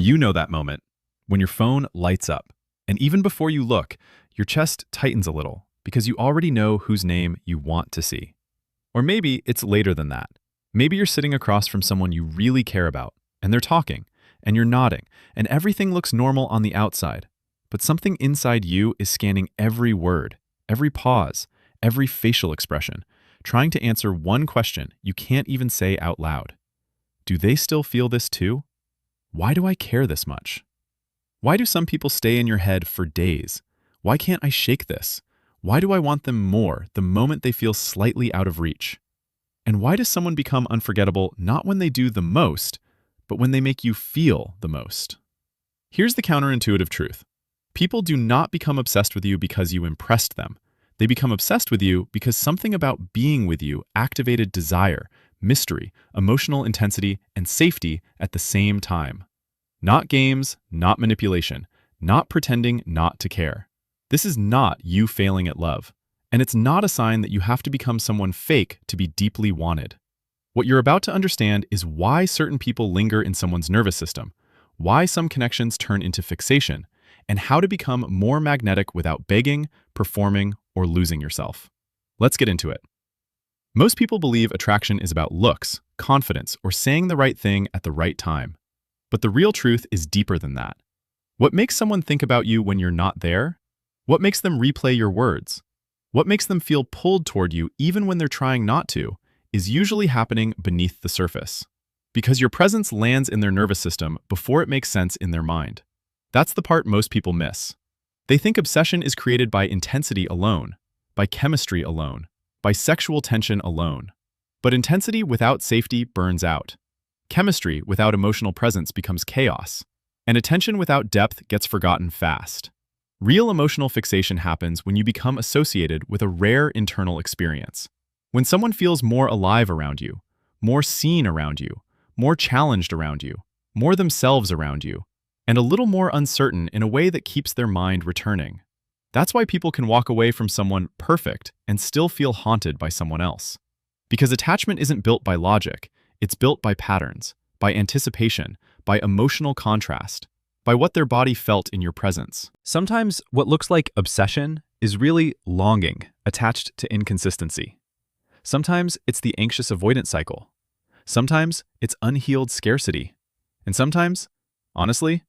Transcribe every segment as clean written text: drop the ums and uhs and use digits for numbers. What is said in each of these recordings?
You know that moment when your phone lights up, and even before you look, your chest tightens a little because you already know whose name you want to see. Or maybe it's later than that. Maybe you're sitting across from someone you really care about, and they're talking, and you're nodding, and everything looks normal on the outside. But something inside you is scanning every word, every pause, every facial expression, trying to answer one question you can't even say out loud. Do they still feel this too? Why do I care this much? Why do some people stay in your head for days? Why can't I shake this? Why do I want them more the moment they feel slightly out of reach? And why does someone become unforgettable not when they do the most, but when they make you feel the most? Here's the counterintuitive truth. People do not become obsessed with you because you impressed them. They become obsessed with you because something about being with you activated desire, mystery, emotional intensity, and safety at the same time. Not games, not manipulation, not pretending not to care. This is not you failing at love, and it's not a sign that you have to become someone fake to be deeply wanted. What you're about to understand is why certain people linger in someone's nervous system, why some connections turn into fixation, and how to become more magnetic without begging, performing, or losing yourself. Let's get into it. Most people believe attraction is about looks, confidence, or saying the right thing at the right time. But the real truth is deeper than that. What makes someone think about you when you're not there? What makes them replay your words? What makes them feel pulled toward you even when they're trying not to is usually happening beneath the surface. Because your presence lands in their nervous system before it makes sense in their mind. That's the part most people miss. They think obsession is created by intensity alone, by chemistry alone, by sexual tension alone. But intensity without safety burns out. Chemistry without emotional presence becomes chaos. And attention without depth gets forgotten fast. Real emotional fixation happens when you become associated with a rare internal experience. When someone feels more alive around you, more seen around you, more challenged around you, more themselves around you, and a little more uncertain in a way that keeps their mind returning. That's why people can walk away from someone perfect and still feel haunted by someone else. Because attachment isn't built by logic, it's built by patterns, by anticipation, by emotional contrast, by what their body felt in your presence. Sometimes what looks like obsession is really longing attached to inconsistency. Sometimes it's the anxious avoidance cycle. Sometimes it's unhealed scarcity. And sometimes, honestly,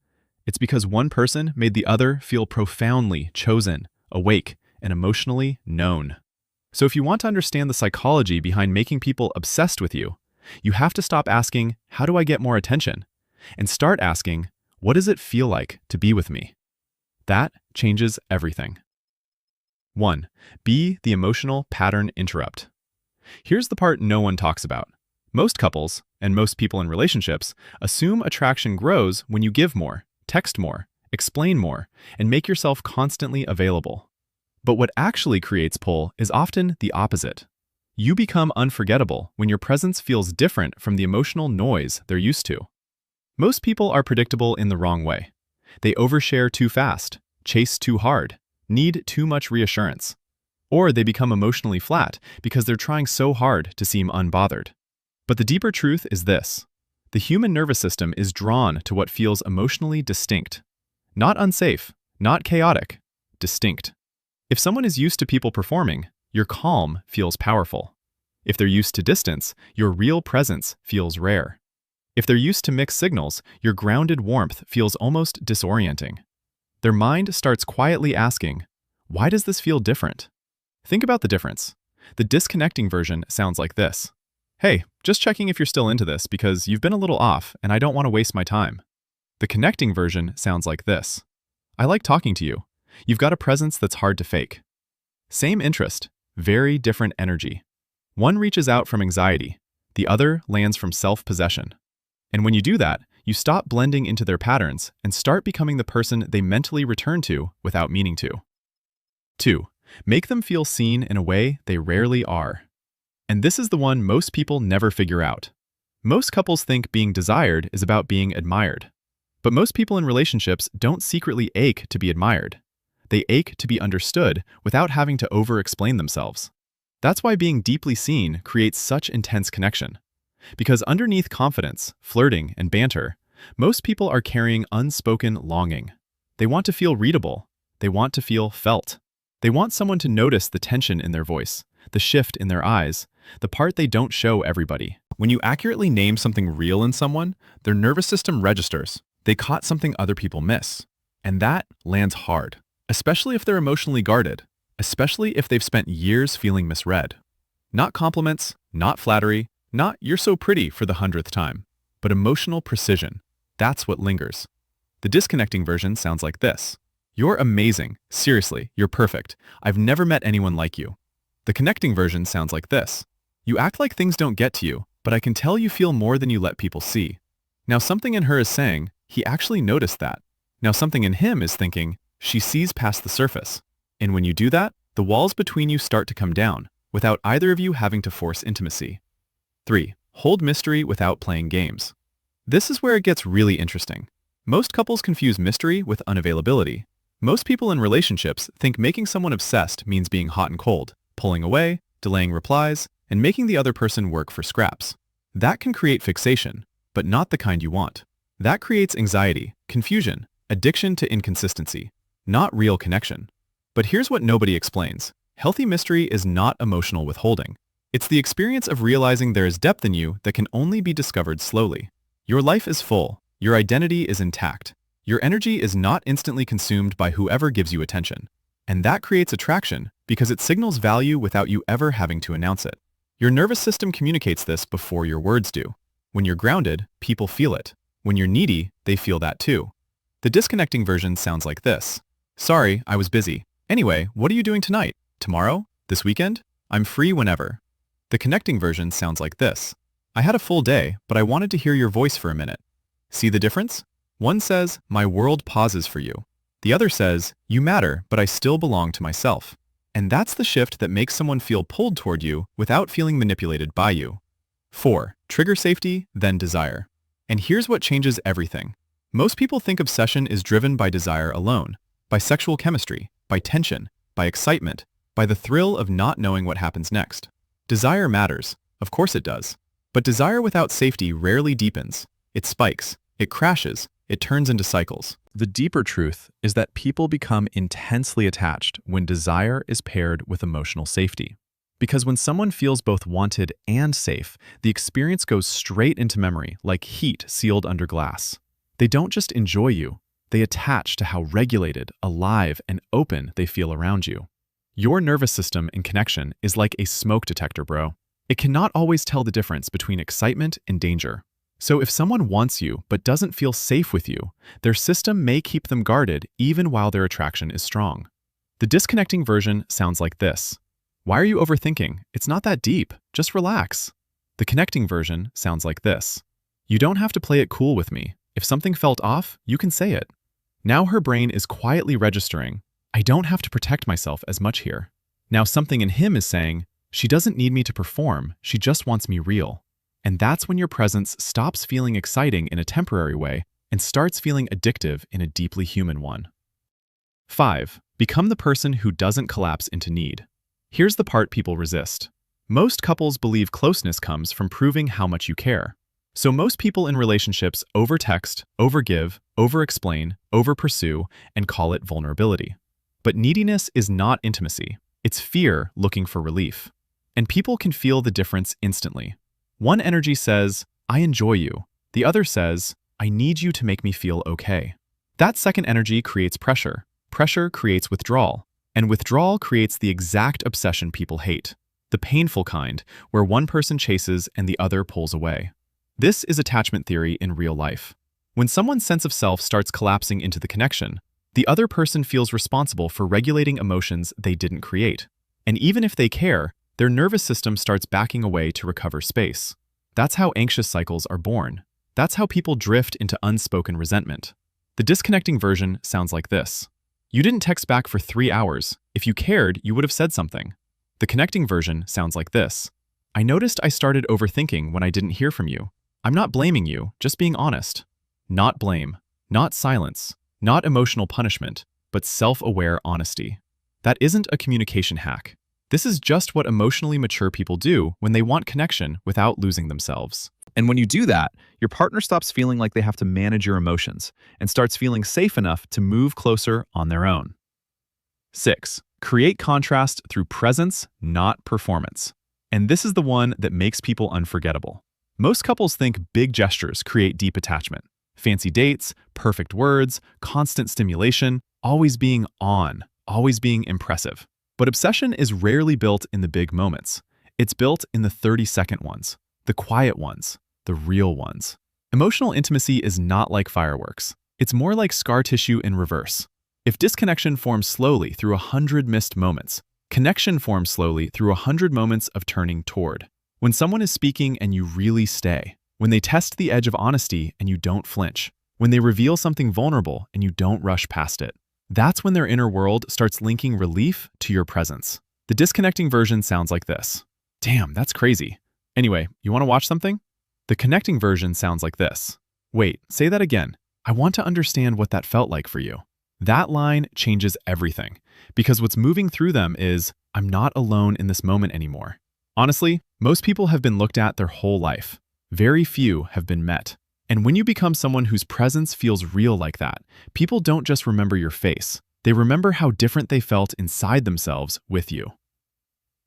it's because one person made the other feel profoundly chosen, awake, and emotionally known. So if you want to understand the psychology behind making people obsessed with you, you have to stop asking, how do I get more attention? And start asking, what does it feel like to be with me? That changes everything. 1. Be the emotional pattern interrupt. Here's the part no one talks about. Most couples, and most people in relationships, assume attraction grows when you give more, text more, explain more, and make yourself constantly available. But what actually creates pull is often the opposite. You become unforgettable when your presence feels different from the emotional noise they're used to. Most people are predictable in the wrong way. They overshare too fast, chase too hard, need too much reassurance. Or they become emotionally flat because they're trying so hard to seem unbothered. But the deeper truth is this. The human nervous system is drawn to what feels emotionally distinct. Not unsafe, not chaotic, distinct. If someone is used to people performing, your calm feels powerful. If they're used to distance, your real presence feels rare. If they're used to mixed signals, your grounded warmth feels almost disorienting. Their mind starts quietly asking, why does this feel different? Think about the difference. The disconnecting version sounds like this. Hey, just checking if you're still into this because you've been a little off and I don't want to waste my time. The connecting version sounds like this. I like talking to you. You've got a presence that's hard to fake. Same interest, very different energy. One reaches out from anxiety, the other lands from self-possession. And when you do that, you stop blending into their patterns and start becoming the person they mentally return to without meaning to. 2. Make them feel seen in a way they rarely are. And this is the one most people never figure out. Most couples think being desired is about being admired. But most people in relationships don't secretly ache to be admired. They ache to be understood without having to over-explain themselves. That's why being deeply seen creates such intense connection. Because underneath confidence, flirting, and banter, Most people are carrying unspoken longing. They want to feel readable. They want to feel felt. They want someone to notice the tension in their voice, the shift in their eyes, the part they don't show everybody. When you accurately name something real in someone, their nervous system registers. They caught something other people miss. And that lands hard, especially if they're emotionally guarded, especially if they've spent years feeling misread. Not compliments, not flattery, not "you're so pretty" for the 100th time, but emotional precision. That's what lingers. The disconnecting version sounds like this. "You're amazing. Seriously, you're perfect. I've never met anyone like you." The connecting version sounds like this. "You act like things don't get to you, but I can tell you feel more than you let people see." Now something in her is saying, "He actually noticed that." Now something in him is thinking, "She sees past the surface." And when you do that, the walls between you start to come down, without either of you having to force intimacy. 3. Hold mystery without playing games. This is where it gets really interesting. Most couples confuse mystery with unavailability. Most people in relationships think making someone obsessed means being hot and cold, pulling away, delaying replies, and making the other person work for scraps. That can create fixation, but not the kind you want. That creates anxiety, confusion, addiction to inconsistency, not real connection. But here's what nobody explains. Healthy mystery is not emotional withholding. It's the experience of realizing there is depth in you that can only be discovered slowly. Your life is full. Your identity is intact. Your energy is not instantly consumed by whoever gives you attention. And that creates attraction because it signals value without you ever having to announce it. Your nervous system communicates this before your words do. When you're grounded, people feel it. When you're needy, they feel that too. The disconnecting version sounds like this. "Sorry, I was busy. Anyway, what are you doing tonight? Tomorrow? This weekend? I'm free whenever." The connecting version sounds like this. "I had a full day, but I wanted to hear your voice for a minute." See the difference? One says, "My world pauses for you." The other says, "You matter, but I still belong to myself." And that's the shift that makes someone feel pulled toward you without feeling manipulated by you. 4. Trigger safety, then desire. And here's what changes everything. Most people think obsession is driven by desire alone, by sexual chemistry, by tension, by excitement, by the thrill of not knowing what happens next. Desire matters, of course it does. But desire without safety rarely deepens. It spikes, it crashes, it turns into cycles. The deeper truth is that people become intensely attached when desire is paired with emotional safety. Because when someone feels both wanted and safe, the experience goes straight into memory like heat sealed under glass. They don't just enjoy you, they attach to how regulated, alive, and open they feel around you. Your nervous system in connection is like a smoke detector, bro. It cannot always tell the difference between excitement and danger. So if someone wants you but doesn't feel safe with you, their system may keep them guarded even while their attraction is strong. The disconnecting version sounds like this. "Why are you overthinking? It's not that deep. Just relax." The connecting version sounds like this. "You don't have to play it cool with me. If something felt off, you can say it." Now her brain is quietly registering, "I don't have to protect myself as much here." Now something in him is saying, "She doesn't need me to perform, she just wants me real." And that's when your presence stops feeling exciting in a temporary way and starts feeling addictive in a deeply human one. 5. Become the person who doesn't collapse into need. Here's the part people resist. Most couples believe closeness comes from proving how much you care. So most people in relationships overtext, overgive, overexplain, overpursue, and call it vulnerability. But neediness is not intimacy. It's fear looking for relief. And people can feel the difference instantly. One energy says, "I enjoy you." The other says, "I need you to make me feel okay." That second energy creates pressure. Pressure creates withdrawal. And withdrawal creates the exact obsession people hate. The painful kind, where one person chases and the other pulls away. This is attachment theory in real life. When someone's sense of self starts collapsing into the connection, the other person feels responsible for regulating emotions they didn't create. And even if they care, their nervous system starts backing away to recover space. That's how anxious cycles are born. That's how people drift into unspoken resentment. The disconnecting version sounds like this. "You didn't text back for 3 hours. If you cared, you would have said something." The connecting version sounds like this. "I noticed I started overthinking when I didn't hear from you. I'm not blaming you, just being honest." Not blame, not silence, not emotional punishment, but self-aware honesty. That isn't a communication hack. This is just what emotionally mature people do when they want connection without losing themselves. And when you do that, your partner stops feeling like they have to manage your emotions and starts feeling safe enough to move closer on their own. 6. Create contrast through presence, not performance. And this is the one that makes people unforgettable. Most couples think big gestures create deep attachment. Fancy dates, perfect words, constant stimulation, always being on, always being impressive. But obsession is rarely built in the big moments. It's built in the 30-second ones, the quiet ones, the real ones. Emotional intimacy is not like fireworks. It's more like scar tissue in reverse. If disconnection forms slowly through 100 missed moments, connection forms slowly through 100 moments of turning toward. When someone is speaking and you really stay. When they test the edge of honesty and you don't flinch. When they reveal something vulnerable and you don't rush past it. That's when their inner world starts linking relief to your presence. The disconnecting version sounds like this. Damn, that's crazy. Anyway, you want to watch something? The connecting version sounds like this. Wait, say that again. I want to understand what that felt like for you. That line changes everything, because what's moving through them is, I'm not alone in this moment anymore. Honestly, most people have been looked at their whole life. Very few have been met. And when you become someone whose presence feels real like that, people don't just remember your face. They remember how different they felt inside themselves with you.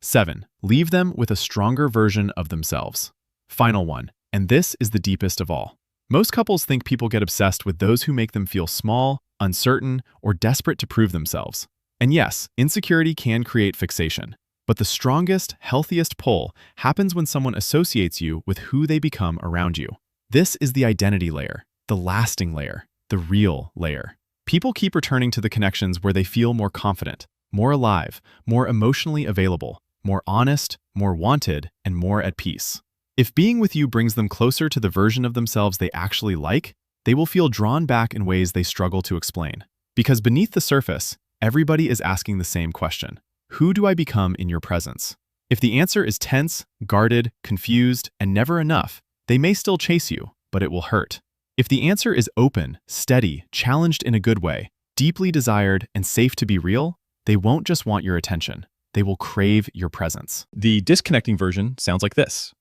7. Leave them with a stronger version of themselves. Final one, and this is the deepest of all. Most couples think people get obsessed with those who make them feel small, uncertain, or desperate to prove themselves. And yes, insecurity can create fixation. But the strongest, healthiest pull happens when someone associates you with who they become around you. This is the identity layer, the lasting layer, the real layer. People keep returning to the connections where they feel more confident, more alive, more emotionally available, more honest, more wanted, and more at peace. If being with you brings them closer to the version of themselves they actually like, they will feel drawn back in ways they struggle to explain. Because beneath the surface, everybody is asking the same question. Who do I become in your presence? If the answer is tense, guarded, confused, and never enough, they may still chase you, but it will hurt. If the answer is open, steady, challenged in a good way, deeply desired, and safe to be real, they won't just want your attention. They will crave your presence. The disconnecting version sounds like this.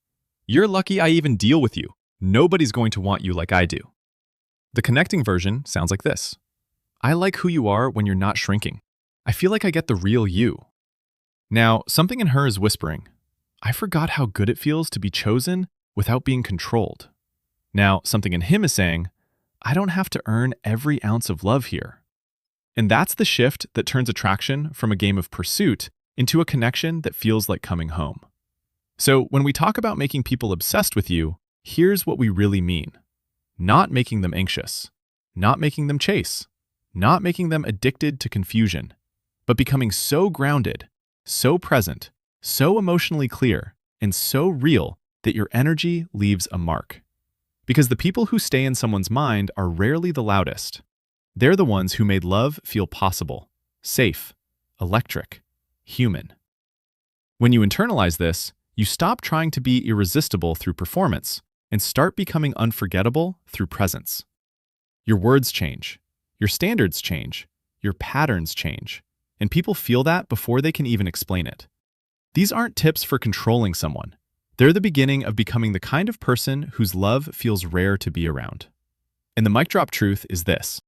You're lucky I even deal with you. Nobody's going to want you like I do. The connecting version sounds like this. I like who you are when you're not shrinking. I feel like I get the real you. Now, something in her is whispering, I forgot how good it feels to be chosen without being controlled. Now, something in him is saying, I don't have to earn every ounce of love here. And that's the shift that turns attraction from a game of pursuit into a connection that feels like coming home. So when we talk about making people obsessed with you, here's what we really mean. Not making them anxious, not making them chase, not making them addicted to confusion, but becoming so grounded, so present, so emotionally clear, and so real that your energy leaves a mark. Because the people who stay in someone's mind are rarely the loudest. They're the ones who made love feel possible, safe, electric, human. When you internalize this, you stop trying to be irresistible through performance and start becoming unforgettable through presence. Your words change, your standards change, your patterns change, and people feel that before they can even explain it. These aren't tips for controlling someone. They're the beginning of becoming the kind of person whose love feels rare to be around. And the mic drop truth is this.